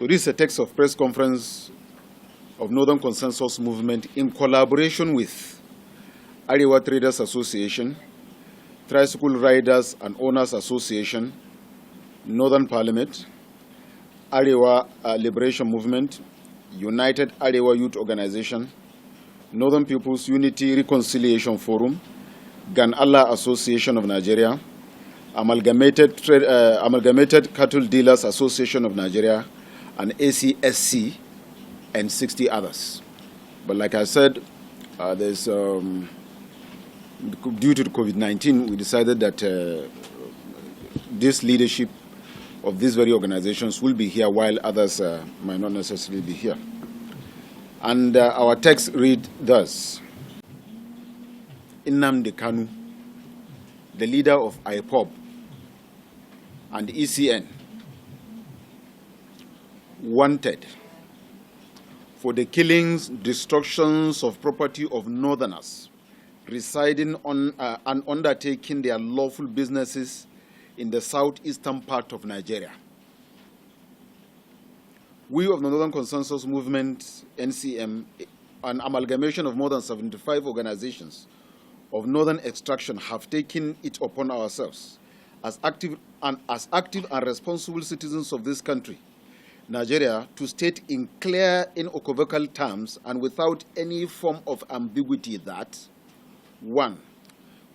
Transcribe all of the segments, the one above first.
So this is a text of press conference of Northern Consensus Movement in collaboration with Arewa Traders Association, Tricycle Riders and Owners Association, Northern Parliament, Arewa Liberation Movement, United Arewa Youth Organization, Northern People's Unity Reconciliation Forum, Gan Allah Association of Nigeria, Amalgamated Cattle Dealers Association of Nigeria, and ACSC, and 60 others. But like I said, there's due to COVID-19, we decided that this leadership of these very organizations will be here while others might not necessarily be here. And our text read thus: Nnamdi Kanu, the leader of IPOB and ECN, wanted for the killings, destructions of property of northerners residing on and undertaking their lawful businesses in the southeastern part of Nigeria. We of the Northern Consensus Movement, NCM, an amalgamation of more than 75 organizations of northern extraction, have taken it upon ourselves as active and responsible citizens of this country, Nigeria, to state in clear, unequivocal terms and without any form of ambiguity that, 1,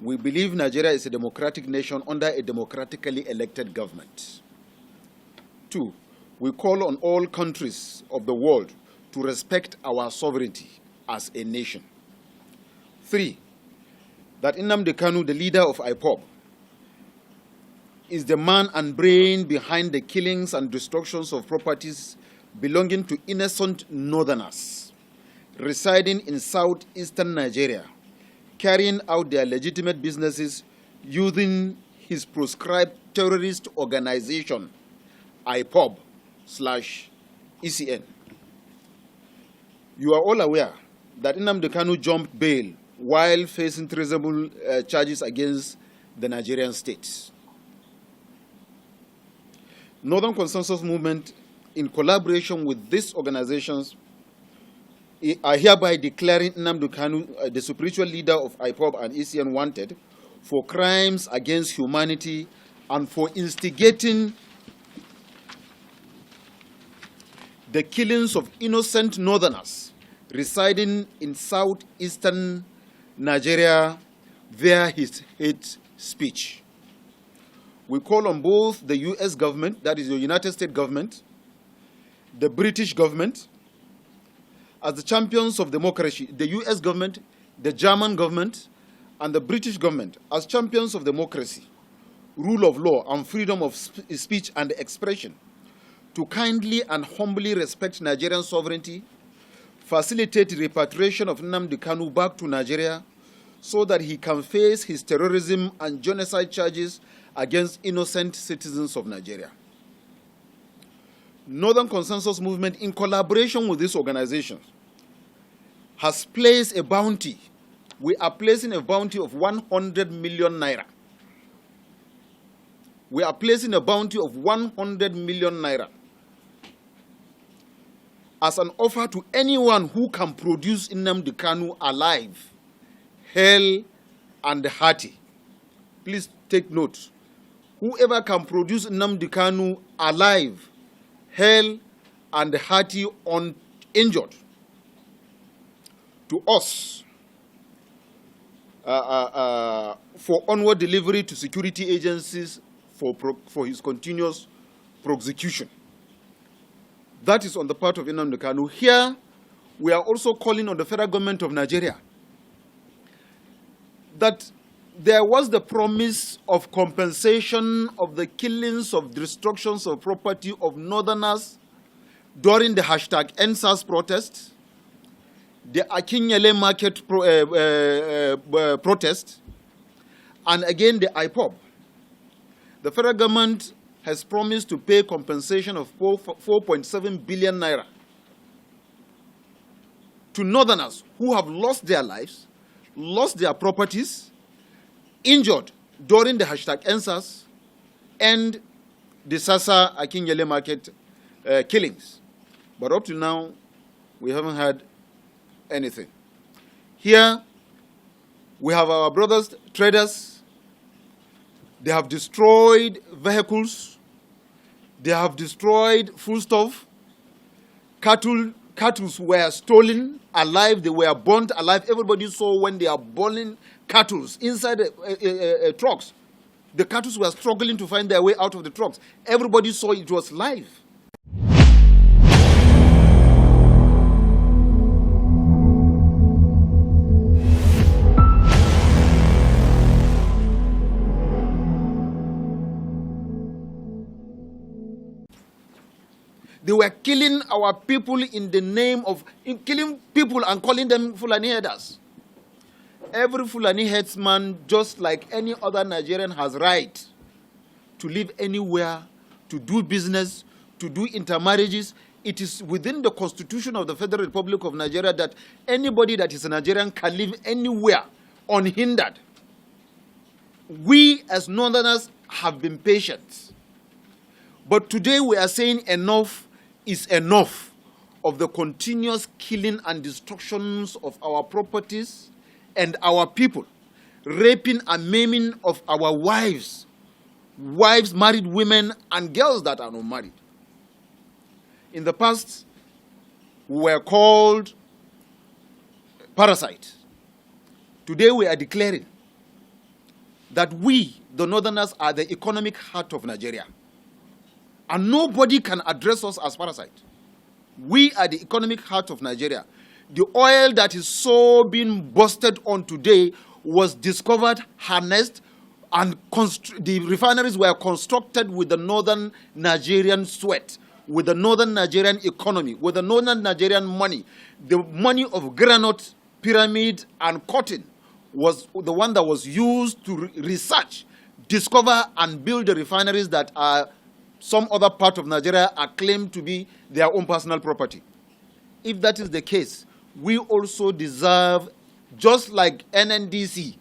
we believe Nigeria is a democratic nation under a democratically elected government. 2, we call on all countries of the world to respect our sovereignty as a nation. 3, that Nnamdi Kanu, the leader of IPOB, is the man and brain behind the killings and destructions of properties belonging to innocent northerners residing in southeastern Nigeria, carrying out their legitimate businesses using his proscribed terrorist organization, IPOB/ECN. You are all aware that Nnamdi Kanu jumped bail while facing treasonable charges against the Nigerian state. Northern Consensus Movement, in collaboration with these organizations, are hereby declaring Nnamdi Kanu, the spiritual leader of IPOB and ECN, wanted for crimes against humanity and for instigating the killings of innocent northerners residing in southeastern Nigeria via his hate speech. We call on both the U.S. government, that is the United States government, the British government, as the champions of democracy, the U.S. government, the German government, and the British government as champions of democracy, rule of law, and freedom of speech and expression, to kindly and humbly respect Nigerian sovereignty, facilitate repatriation of Nnamdi Kanu back to Nigeria so that he can face his terrorism and genocide charges against innocent citizens of Nigeria. Northern Consensus Movement, in collaboration with these organizations, has placed a bounty. We are placing a bounty of 100 million naira. We are placing a bounty of 100 million naira as an offer to anyone who can produce Nnamdi Kanu alive, hale, and hearty. Please take note. Whoever can produce Nnamdi Kanu alive, hale, and hearty, uninjured, to us for onward delivery to security agencies for his continuous prosecution. That is on the part of Nnamdi Kanu. Here, we are also calling on the federal government of Nigeria that there was the promise of compensation of the killings, of destructions of property of northerners during the #EndSARS protest, the Akinyele market protest, and again the IPOB. The federal government has promised to pay compensation of 4.7 billion naira to northerners who have lost their lives, lost their properties, injured during the #EndSARS and the Sasa Akinyele market killings. But up till now, we haven't had anything. Here, we have our brothers traders. They have destroyed vehicles. They have destroyed foodstuff. Cattle were stolen alive. They were burnt alive. Everybody saw when they are burning cattle inside trucks. The cattle were struggling to find their way out of the trucks. Everybody saw it was live. They were killing our people in the name of killing people and calling them Fulani herders. Every Fulani headsman, just like any other Nigerian, has right to live anywhere, to do business, to do intermarriages. It is within the Constitution of the Federal Republic of Nigeria that anybody that is a Nigerian can live anywhere unhindered. We as Northerners have been patient. But today we are saying enough is enough of the continuous killing and destructions of our properties and our people, raping and maiming of our wives, married women, and girls that are not married. In the past, we were called parasites. Today we are declaring that we, the Northerners, are the economic heart of Nigeria. And nobody can address us as parasites. We are the economic heart of Nigeria. The oil that is so being busted on today was discovered, harnessed, and the refineries were constructed with the northern Nigerian sweat, with the northern Nigerian economy, with the northern Nigerian money. The money of granite, pyramid, and cotton was the one that was used to research, discover, and build the refineries that are some other part of Nigeria are claimed to be their own personal property. If that is the case, we also deserve, just like NNDC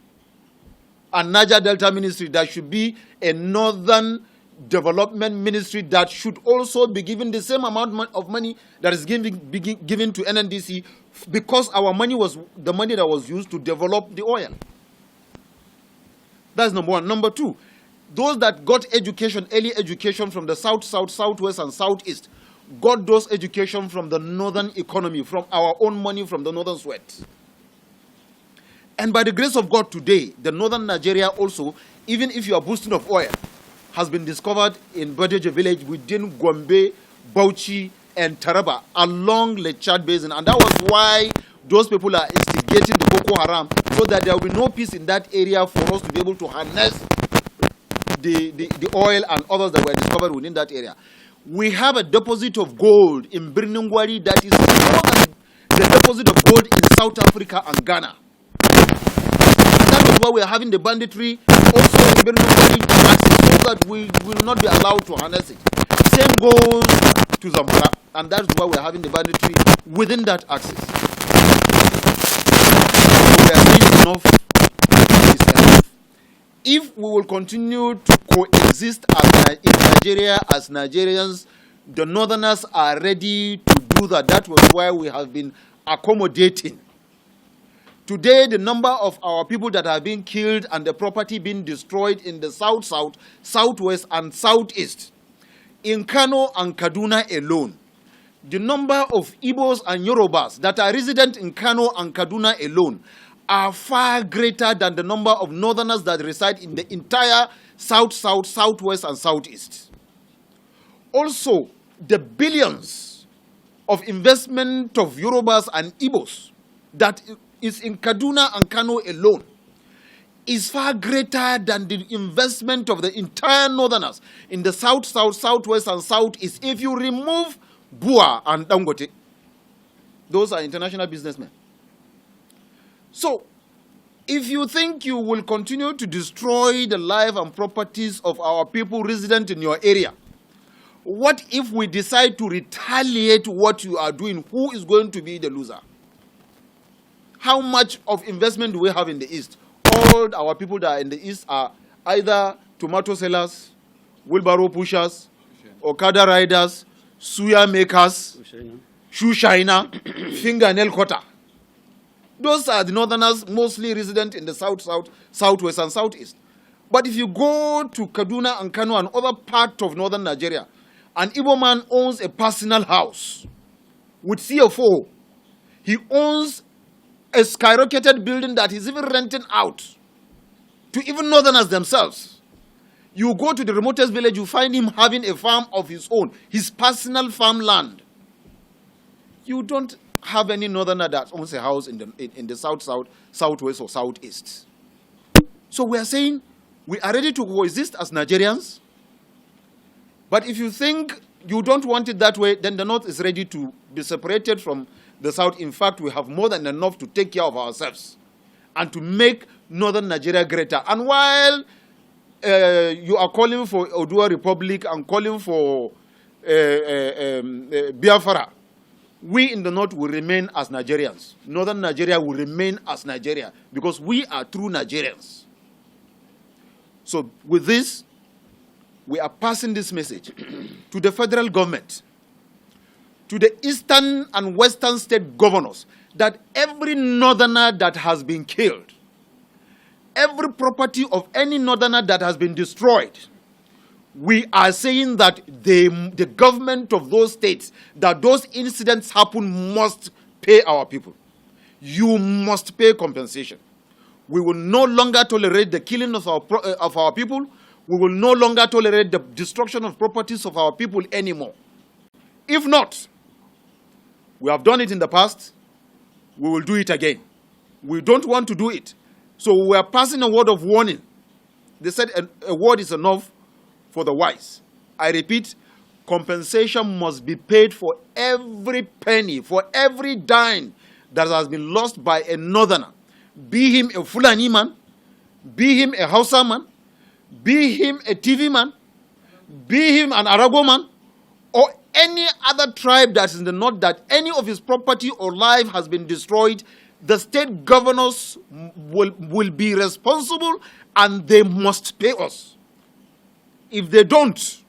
and Niger Delta Ministry, there should be a Northern Development Ministry that should also be given the same amount of money that is given to NNDC, because our money was the money that was used to develop the oil. That's number one. Number two, those that got education, early education from the south, southwest, and southeast, got those education from the northern economy, from our own money, from the northern sweat. And by the grace of God today, the northern Nigeria also, even if you are boosting of oil, has been discovered in Badeje village within Gombe, Bauchi, and Taraba along the Chad Basin. And that was why those people are instigating the Boko Haram, so that there will be no peace in that area for us to be able to harness the oil and others that were discovered within that area. We have a deposit of gold in Birnungwari that is more than the deposit of gold in South Africa and Ghana. And that is why we are having the banditry also in Birnungwari axis, so that we will not be allowed to harness it. Same goes to Zamfara, and that is why we are having the banditry within that axis. So we are doing enough is enough. If we will continue to coexist in Nigeria as Nigerians, the Northerners are ready to do that. That was why we have been accommodating. Today, the number of our people that have been killed and the property being destroyed in the south, southwest, and southeast, in Kanu and Kaduna alone, the number of Igbos and Yorubas that are resident in Kanu and Kaduna alone are far greater than the number of Northerners that reside in the entire south, southwest, and southeast. Also, the billions of investment of Yorubas and Igbos that is in Kaduna and Kanu alone is far greater than the investment of the entire Northerners in the south, southwest, and southeast. If you remove Bua and Dangote, those are international businessmen. So, if you think you will continue to destroy the life and properties of our people resident in your area, what if we decide to retaliate what you are doing? Who is going to be the loser? How much of investment do we have in the East? All our people that are in the East are either tomato sellers, wheelbarrow pushers, Okada riders, suya makers, shoe shiner, fingernail cutter. Those are the northerners mostly resident in the south, southwest, and southeast. But if you go to Kaduna and Kanu and other parts of northern Nigeria, an Igbo man owns a personal house with CFO. He owns a skyrocketed building that he's even renting out to even northerners themselves. You go to the remotest village, you find him having a farm of his own, his personal farmland. You don't have any northerner that owns a house in the south, southwest, or southeast. So we are saying we are ready to coexist as Nigerians. But if you think you don't want it that way, then the north is ready to be separated from the south. In fact, we have more than enough to take care of ourselves and to make northern Nigeria greater. And while you are calling for Odua Republic and calling for Biafra, we in the north will remain as Nigerians. Northern Nigeria will remain as Nigeria because we are true Nigerians. So with this, we are passing this message to the federal government, to the eastern and western state governors, that every northerner that has been killed, every property of any northerner that has been destroyed, we are saying that the government of those states, that those incidents happen, must pay our people. You must pay compensation. We will no longer tolerate the killing of our people. We will no longer tolerate the destruction of properties of our people anymore. If not, we have done it in the past, we will do it again. We don't want to do it. So we are passing a word of warning. They said a word is enough for the wise. I repeat, compensation must be paid for every penny, for every dime that has been lost by a northerner. Be him a Fulani man, be him a Hausa man, be him a TV man, be him an Arago man, or any other tribe that is in the north that any of his property or life has been destroyed. The state governors will be responsible and they must pay us. If they don't,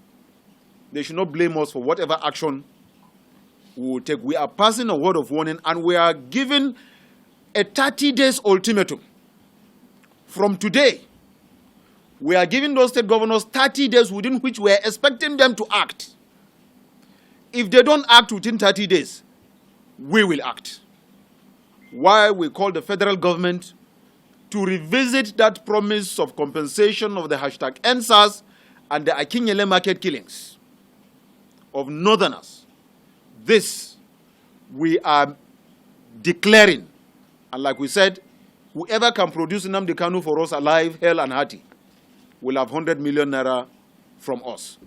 they should not blame us for whatever action we will take. We are passing a word of warning and we are giving a 30 days ultimatum. From today, we are giving those state governors 30 days within which we are expecting them to act. If they don't act within 30 days, we will act. Why we call the federal government to revisit that promise of compensation of the hashtag NSAS and the Akinyele market killings of northerners. This we are declaring. And like we said, whoever can produce Nnamdi Kanu for us alive, hale and hearty, will have 100 million naira from us.